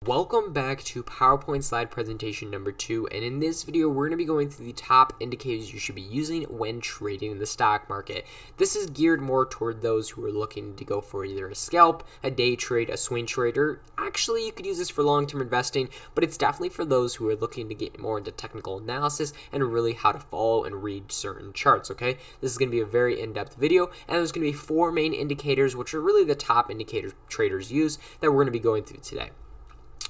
Welcome back to PowerPoint slide presentation number 2, and in this video we're going to be going through the top indicators you should be using when trading in the stock market. This is geared more toward those who are looking to go for either a scalp, a day trade, a swing trade, or actually you could use this for long-term investing, but it's definitely for those who are looking to get more into technical analysis and really how to follow and read certain charts, okay? This is going to be a very in-depth video, and there's going to be 4 main indicators, which are really the top indicators traders use that we're going to be going through today.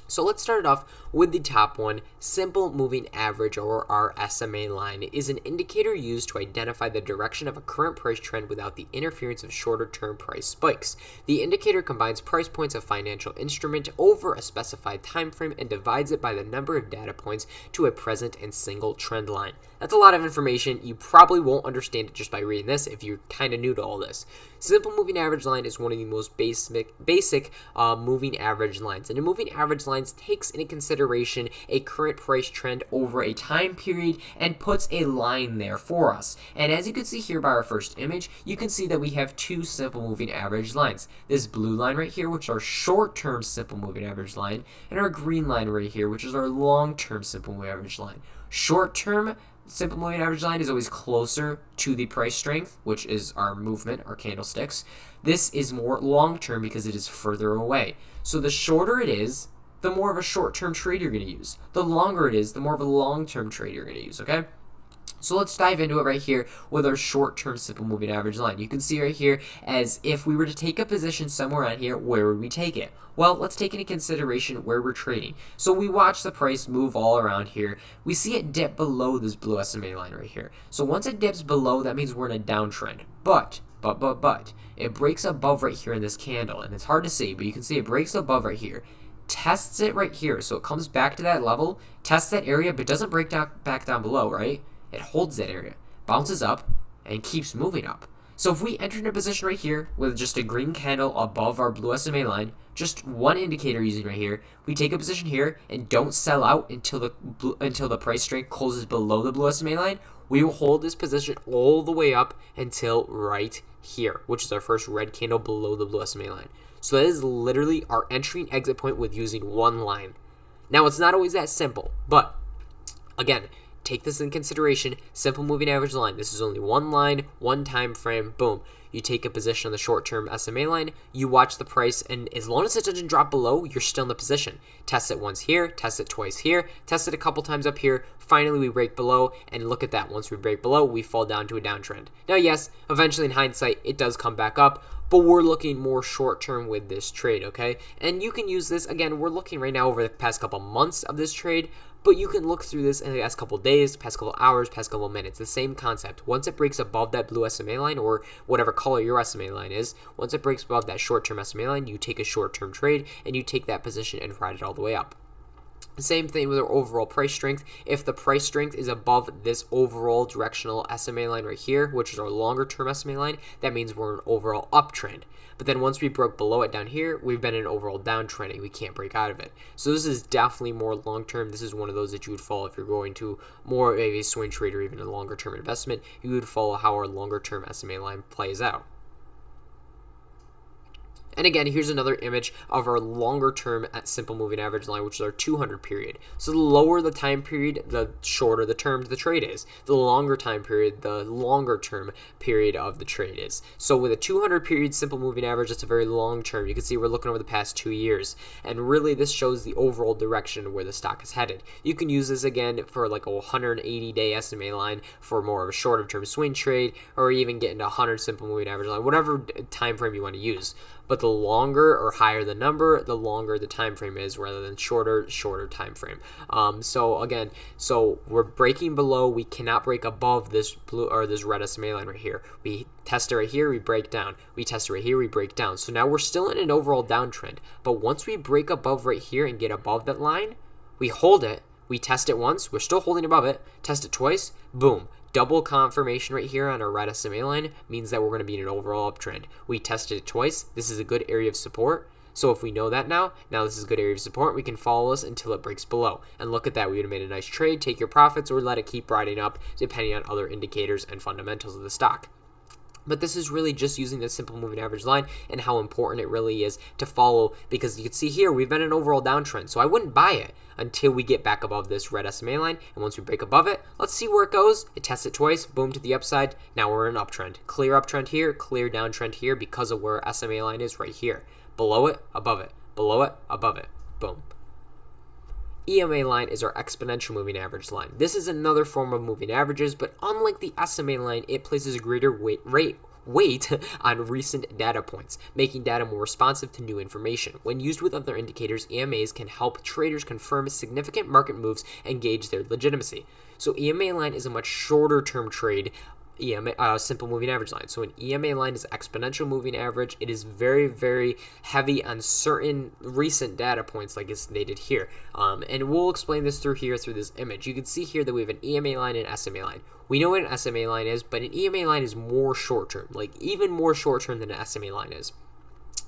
So let's start it off with the top one. Simple moving average, or our SMA line, is an indicator used to identify the direction of a current price trend without the interference of shorter-term price spikes. The indicator combines price points of financial instrument over a specified time frame and divides it by the number of data points to a present and single trend line. That's a lot of information. You probably won't understand it just by reading this if you're kind of new to all this. Simple moving average line is one of the most basic moving average lines, and a moving average line takes into consideration a current price trend over a time period and puts a line there for us. And as you can see here by our first image, you can see that we have 2 simple moving average lines. This blue line right here, which is our short-term simple moving average line, and our green line right here, which is our long-term simple moving average line. Short-term simple moving average line is always closer to the price strength, which is our movement, our candlesticks. This is more long-term because it is further away. So the shorter it is, the more of a short-term trade you're going to use. The longer it is, the more of a long-term trade you're going to use, okay? So let's dive into it right here with our short-term simple moving average line. You can see right here, as if we were to take a position somewhere on here, where would we take it? Well, let's take into consideration where we're trading. So we watch the price move all around here. We see it dip below this blue SMA line right here. So once it dips below, that means we're in a downtrend. But it breaks above right here in this candle, and it's hard to see, but you can see it breaks above right here. Tests it right here, so it comes back to that level, tests that area, but doesn't break back down below, right? It holds that area, bounces up, and keeps moving up. So if we enter in a position right here with just a green candle above our blue SMA line, just one indicator using right here, we take a position here and don't sell out until the price strength closes below the blue SMA line, we will hold this position all the way up until right here, which is our first red candle below the blue SMA line. So that is literally our entry and exit point with using one line. Now, it's not always that simple, but again, take this in consideration. Simple moving average line. This is only one line, one time frame, boom. You take a position on the short-term SMA line, you watch the price, and as long as it doesn't drop below, you're still in the position. Test it once here, test it twice here, test it a couple times up here, finally we break below, and look at that. Once we break below, we fall down to a downtrend. Now, yes, eventually in hindsight, it does come back up, but we're looking more short-term with this trade, okay? And you can use this, again, we're looking right now over the past couple months of this trade, but you can look through this in the past couple days, past couple hours, past couple minutes. The same concept. Once it breaks above that blue SMA line, or whatever color your SMA line is, once it breaks above that short-term SMA line, you take a short-term trade, and you take that position and ride it all the way up. Same thing with our overall price strength. If the price strength is above this overall directional SMA line right here, which is our longer term SMA line, that means we're in an overall uptrend. But then once we broke below it down here, we've been in an overall downtrending. We can't break out of it. So this is definitely more long term. This is one of those that you would follow if you're going to more of a swing trade or even a longer term investment. You would follow how our longer term SMA line plays out. And again, here's another image of our longer term simple moving average line, which is our 200 period. So the lower the time period, the shorter the term the trade is. The longer time period, the longer term period of the trade is. So with a 200 period simple moving average, it's a very long term. You can see we're looking over the past 2 years. And really this shows the overall direction of where the stock is headed. You can use this again for like a 180-day SMA line for more of a shorter term swing trade, or even get into 100 simple moving average line, whatever time frame you want to use. But the longer or higher the number, the longer the time frame is, rather than shorter time frame. So again, we're breaking below. We cannot break above this blue or this red SMA line right here. We test it right here, we break down. We test it right here, we break down. So now we're still in an overall downtrend. But once we break above right here and get above that line, we hold it. We test it once, we're still holding above it. Test it twice, boom. Double confirmation right here on our red SMA line means that we're going to be in an overall uptrend. We tested it twice. This is a good area of support. So if we know that now this is a good area of support, we can follow this until it breaks below. And look at that, we would have made a nice trade, take your profits, or let it keep riding up depending on other indicators and fundamentals of the stock. But this is really just using the simple moving average line and how important it really is to follow, because you can see here we've been in an overall downtrend. So I wouldn't buy it until we get back above this red SMA line. And once we break above it, let's see where it goes. It tests it twice, boom, to the upside. Now we're in an uptrend. Clear uptrend here, clear downtrend here because of where SMA line is right here. Below it, above it. Below it, above it. Boom. EMA line is our exponential moving average line. This is another form of moving averages, but unlike the SMA line, it places a greater weight on recent data points, making data more responsive to new information. When used with other indicators, EMAs can help traders confirm significant market moves and gauge their legitimacy. So EMA line is a much shorter term trade simple moving average line. So an EMA line is exponential moving average. It is very, very heavy on certain recent data points like it's stated here. And we'll explain this through this image. You can see here that we have an EMA line and an SMA line. We know what an SMA line is, but an EMA line is more short term, like even more short term than an SMA line is.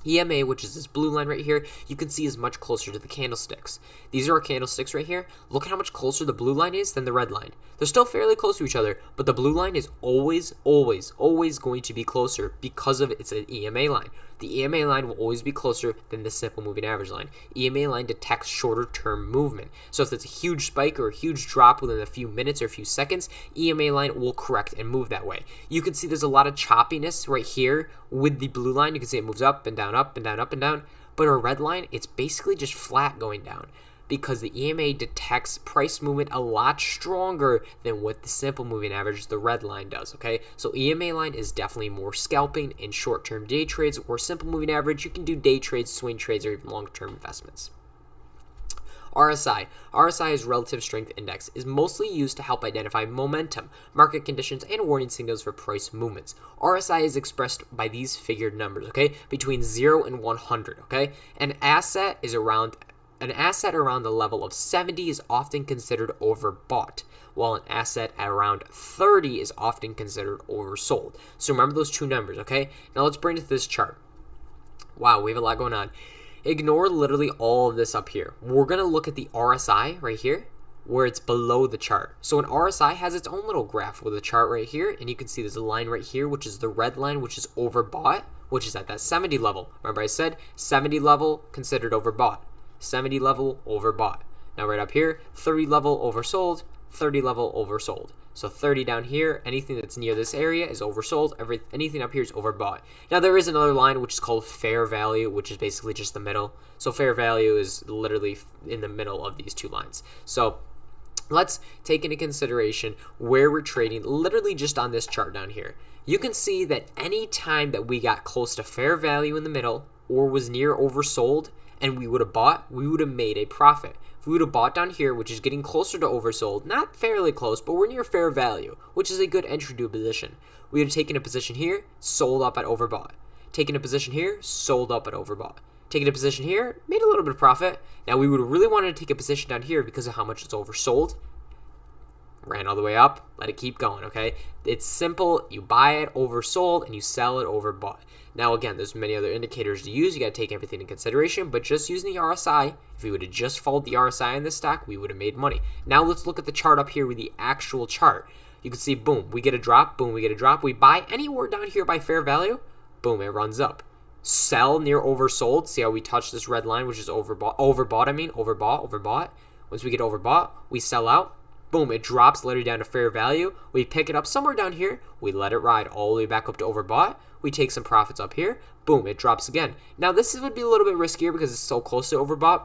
EMA, which is this blue line right here, you can see is much closer to the candlesticks. These are our candlesticks right here. Look at how much closer the blue line is than the red line. They're still fairly close to each other, but the blue line is always going to be closer because of it's an EMA line. The EMA line will always be closer than the simple moving average line. EMA line detects shorter term movement. So if it's a huge spike or a huge drop within a few minutes or a few seconds, EMA line will correct and move that way. You can see there's a lot of choppiness right here with the blue line. You can see it moves up and down, up and down, up and down. But a red line, it's basically just flat going down, because the EMA detects price movement a lot stronger than what the simple moving average, the red line, does, okay? So EMA line is definitely more scalping in short-term day trades, or simple moving average, you can do day trades, swing trades, or even long-term investments. RSI is Relative Strength Index, is mostly used to help identify momentum, market conditions, and warning signals for price movements. RSI is expressed by these figured numbers, okay, between 0 and 100, okay? An asset around the level of 70 is often considered overbought, while an asset at around 30 is often considered oversold. So remember those two numbers, okay? Now let's bring it to this chart. Wow, we have a lot going on. Ignore literally all of this up here. We're going to look at the RSI right here, where it's below the chart. So an RSI has its own little graph with a chart right here, and you can see there's a line right here, which is the red line, which is overbought, which is at that 70 level. Remember I said 70 level considered overbought. 70 level overbought. Now right up here, 30 level oversold, 30 level oversold. So 30 down here, anything that's near this area is oversold, anything up here is overbought. Now there is another line which is called fair value, which is basically just the middle. So fair value is literally in the middle of these two lines. So let's take into consideration where we're trading, literally just on this chart down here. You can see that any time that we got close to fair value in the middle or was near oversold, and we would have bought, we would have made a profit. If we would have bought down here, which is getting closer to oversold, not fairly close, but we're near fair value, which is a good entry to a position. We would have taken a position here, sold up at overbought. Taken a position here, sold up at overbought. Taken a position here, made a little bit of profit. Now we would have really wanted to take a position down here because of how much it's oversold. Ran all the way up, let it keep going, okay? It's simple. You buy it oversold and you sell it overbought. Now, again, there's many other indicators to use. You got to take everything in consideration, but just using the RSI, if we would have just followed the RSI in this stock, we would have made money. Now, let's look at the chart up here with the actual chart. You can see, boom, we get a drop, boom, we get a drop. We buy anywhere down here by fair value, boom, it runs up. Sell near oversold. See how we touch this red line, which is overbought. Overbought. Once we get overbought, we sell out. Boom, it drops literally down to fair value. We pick it up somewhere down here. We let it ride all the way back up to overbought. We take some profits up here. Boom, it drops again. Now, this would be a little bit riskier because it's so close to overbought.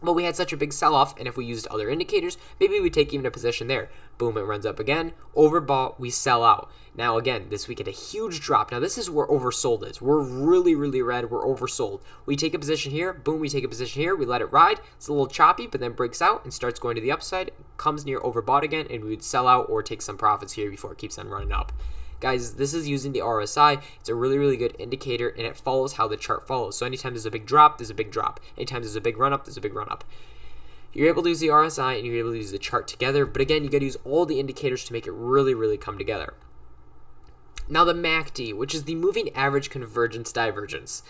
But we had such a big sell-off, and if we used other indicators, maybe we take even a position there. Boom, it runs up again. Overbought, we sell out. Now, again, this we get a huge drop. Now, this is where oversold is. We're really, really red. We're oversold. We take a position here. Boom, we take a position here. We let it ride. It's a little choppy, but then breaks out and starts going to the upside. Comes near overbought again, and we would sell out or take some profits here before it keeps on running up. Guys, this is using the RSI. It's a really, really good indicator, and it follows how the chart follows. So anytime there's a big drop, there's a big drop. Anytime there's a big run up, there's a big run up. You're able to use the RSI, and you're able to use the chart together. But again, you got to use all the indicators to make it really, really come together. Now the MACD, which is the Moving Average Convergence Divergence.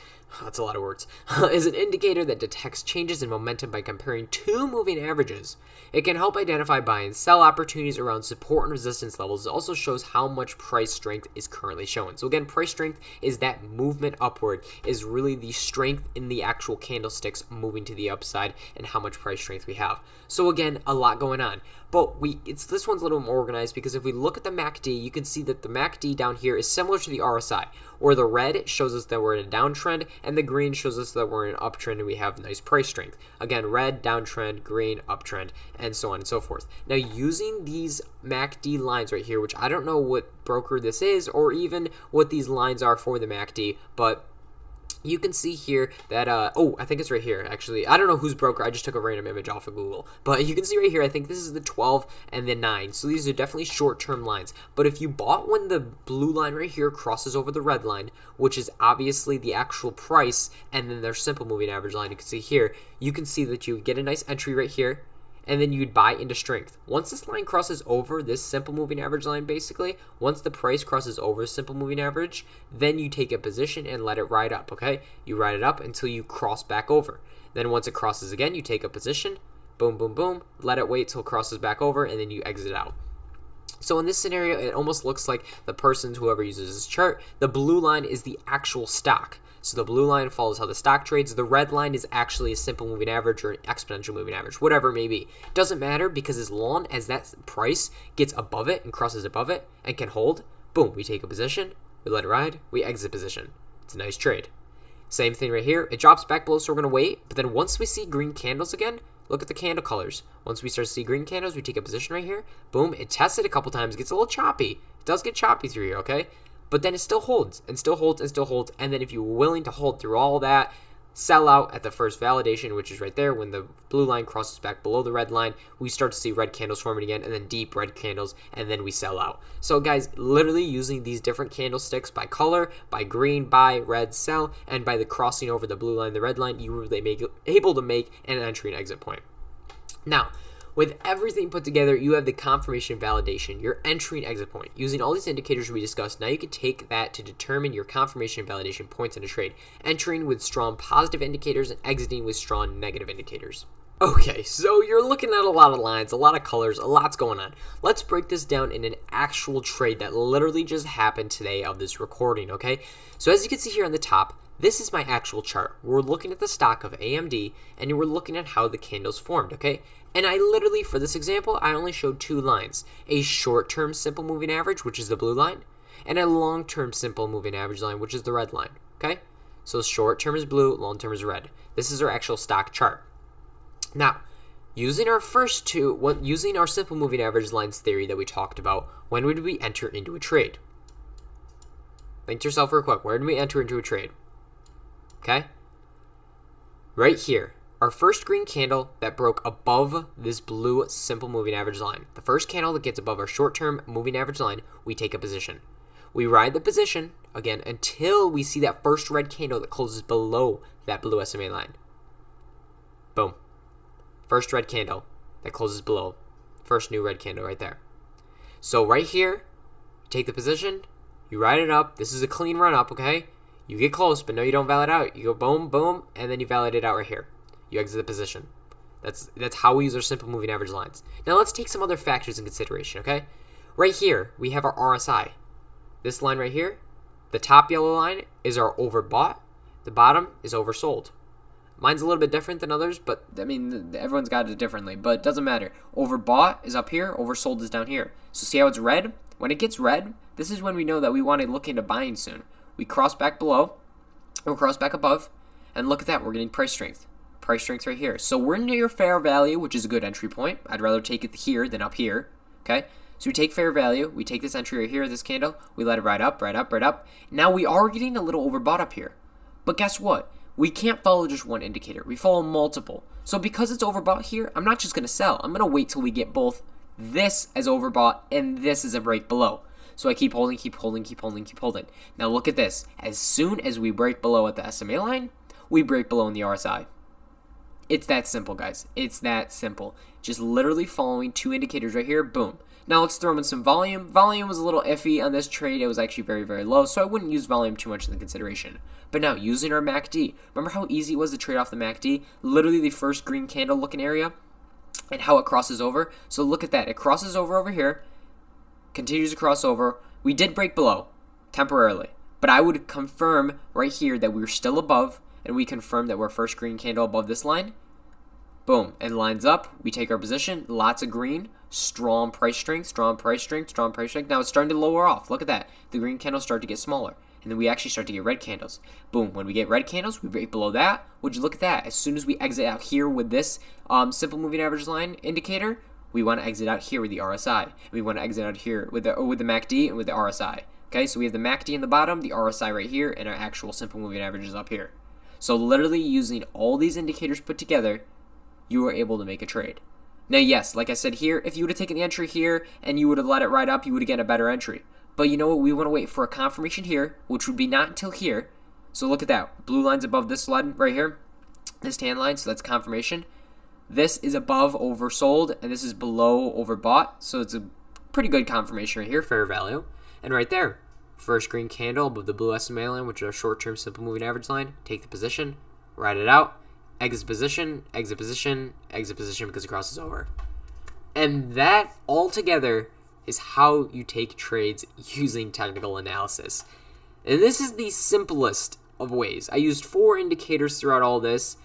that's a lot of words, is an indicator that detects changes in momentum by comparing two moving averages. It can help identify buy and sell opportunities around support and resistance levels. It also shows how much price strength is currently showing. So again, price strength is that movement upward, is really the strength in the actual candlesticks moving to the upside and how much price strength we have. So again, a lot going on. But this one's a little more organized because if we look at the MACD, you can see that the MACD down here is similar to the RSI, where the red shows us that we're in a downtrend and the green shows us that we're in an uptrend and we have nice price strength. Again, red, downtrend, green, uptrend, and so on and so forth. Now, using these MACD lines right here, which I don't know what broker this is or even what these lines are for the MACD, but you can see here that, I think it's right here, actually. I don't know whose broker. I just took a random image off of Google. But you can see right here, I think this is the 12 and the 9. So these are definitely short-term lines. But if you bought when the blue line right here crosses over the red line, which is obviously the actual price, and then their simple moving average line, you can see here, you can see that you get a nice entry right here, and then you'd buy into strength. Once this line crosses over this simple moving average line, basically, once the price crosses over simple moving average, then you take a position and let it ride up, okay? You ride it up until you cross back over. Then once it crosses again, you take a position, boom, boom, boom, let it wait till it crosses back over, and then you exit out. So in this scenario, it almost looks like the person, whoever uses this chart, the blue line is the actual stock. So the blue line follows how the stock trades. The red line is actually a simple moving average or an exponential moving average, whatever it may be. Doesn't matter, because as long as that price gets above it and crosses above it and can hold, boom, we take a position, we let it ride, we exit position. It's a nice trade. Same thing right here. It drops back below, so we're going to wait. But then once we see green candles again, look at the candle colors. Once we start to see green candles, we take a position right here. Boom, it tests it a couple times. It gets a little choppy. It does get choppy through here, okay? But then it still holds and still holds and still holds. And then if you're willing to hold through all that, sell out at the first validation, which is right there. When the blue line crosses back below the red line, we start to see red candles forming again, and then deep red candles, and then we sell out. So guys, literally using these different candlesticks by color, by green, buy, red, sell, and by the crossing over the blue line, the red line, you were able to make an entry and exit point. Now, with everything put together, you have the confirmation validation, your entry and exit point. Using all these indicators we discussed, now you can take that to determine your confirmation and validation points in a trade, entering with strong positive indicators and exiting with strong negative indicators. Okay, so you're looking at a lot of lines, a lot of colors, a lot's going on. Let's break this down in an actual trade that literally just happened today of this recording, okay? So as you can see here on the top, this is my actual chart. We're looking at the stock of AMD, and we're looking at how the candles formed, okay? And I literally, for this example, I only showed two lines. A short-term simple moving average, which is the blue line, and a long-term simple moving average line, which is the red line, okay? So short-term is blue, long-term is red. This is our actual stock chart. Now, using our first two, using our simple moving average lines theory that we talked about, when would we enter into a trade? Think to yourself real quick, where did we enter into a trade? Okay? Right here. Our first green candle that broke above this blue simple moving average line. The first candle that gets above our short-term moving average line, we take a position. We ride the position, again, until we see that first red candle that closes below that blue SMA line. Boom. First red candle that closes below. First new red candle right there. So right here, you take the position, you ride it up. This is a clean run up, okay? You get close, but no, you don't validate out. You go boom, boom, and then you validate out right here. You exit the position. That's how we use our simple moving average lines. Now let's take some other factors in consideration, okay? Right here, we have our RSI. This line right here, the top yellow line is our overbought. The bottom is oversold. Mine's a little bit different than others, but I mean, everyone's got it differently, but it doesn't matter. Overbought is up here, oversold is down here. So see how it's red? When it gets red, this is when we know that we want to look into buying soon. We cross back below, or cross back above, and look at that, we're getting price strength. Price strength right here. So we're near fair value, which is a good entry point. I'd rather take it here than up here, okay? So we take fair value, we take this entry right here, this candle, we let it ride up, ride up, ride up. Now we are getting a little overbought up here. But guess what? We can't follow just one indicator. We follow multiple. So because it's overbought here, I'm not just going to sell. I'm going to wait till we get both this as overbought and this as a break below. So I keep holding, keep holding, keep holding, keep holding. Now look at this. As soon as we break below at the SMA line, we break below in the RSI. It's that simple, guys. It's that simple. Just literally following 2 indicators right here. Boom. Now let's throw in some volume. Volume was a little iffy on this trade. It was actually very, very low, so I wouldn't use volume too much in the consideration. But now, using our MACD. Remember how easy it was to trade off the MACD? Literally the first green candle looking area and how it crosses over. So look at that. It crosses over here, continues to cross over. We did break below temporarily, but I would confirm right here that we're still above, and we confirm that we're first green candle above this line. Boom, and lines up. We take our position. Lots of green. Strong price strength, strong price strength, strong price strength. Now it's starting to lower off. Look at that. The green candles start to get smaller. And then we actually start to get red candles. Boom, when we get red candles, we break below that. Would you look at that? As soon as we exit out here with this simple moving average line indicator, we want to exit out here with the RSI. We want to exit out here with the MACD and with the RSI. Okay, so we have the MACD in the bottom, the RSI right here, and our actual simple moving averages up here. So literally using all these indicators put together, you are able to make a trade. Now, yes, like I said here, if you would have taken the entry here and you would have let it ride up, you would have gotten a better entry. But you know what? We want to wait for a confirmation here, which would be not until here. So look at that. Blue line's above this line right here, this tan line, so that's confirmation. This is above oversold, and this is below overbought. So it's a pretty good confirmation right here, fair value. And right there, first green candle above the blue SMA line, which is our short-term simple moving average line. Take the position, ride it out. Exit position, exit position, exit position because it crosses over. And that altogether is how you take trades using technical analysis. And this is the simplest of ways. I used 4 indicators throughout all this,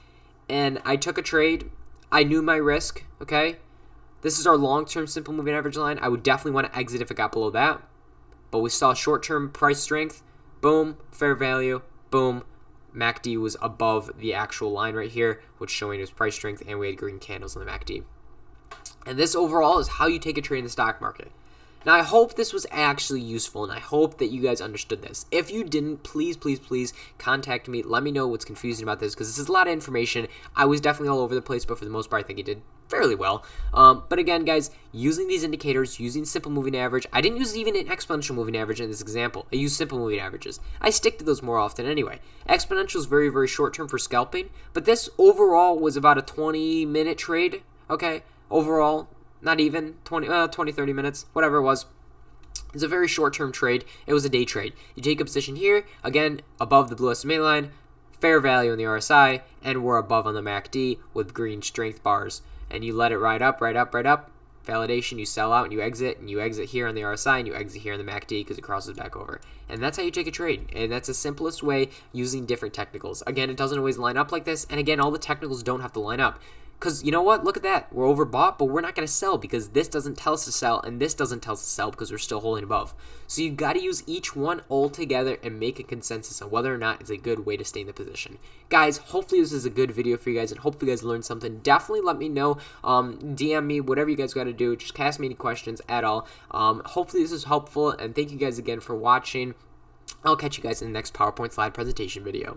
and I took a trade. I knew my risk, okay? This is our long-term simple moving average line. I would definitely want to exit if it got below that. But we saw short-term price strength. Boom, fair value, boom. MACD was above the actual line right here, which showing its price strength, and we had green candles on the MACD. And this overall is how you take a trade in the stock market. Now, I hope this was actually useful, and I hope that you guys understood this. If you didn't, please, please, please contact me. Let me know what's confusing about this, because this is a lot of information. I was definitely all over the place, but for the most part, I think it did fairly well. But again, guys, using these indicators, using simple moving average, I didn't use even an exponential moving average in this example. I used simple moving averages. I stick to those more often anyway. Exponential is very, very short term for scalping, but this overall was about a 20-minute trade, okay? Overall, not even 20, 30 minutes, whatever it was. It's a very short-term trade. It was a day trade. You take a position here, again, above the blue SMA line, fair value in the RSI, and we're above on the MACD with green strength bars. And you let it ride up, ride up, ride up. Validation, you sell out and you exit here on the RSI, and you exit here on the MACD because it crosses back over. And that's how you take a trade. And that's the simplest way using different technicals. Again, it doesn't always line up like this. And again, all the technicals don't have to line up. Because you know what? Look at that. We're overbought, but we're not going to sell because this doesn't tell us to sell, and this doesn't tell us to sell because we're still holding above. So you got to use each one all together and make a consensus on whether or not it's a good way to stay in the position. Guys, hopefully this is a good video for you guys, and hopefully you guys learned something. Definitely let me know. DM me, whatever you guys got to do. Just ask me any questions at all. Hopefully this is helpful, and thank you guys again for watching. I'll catch you guys in the next PowerPoint slide presentation video.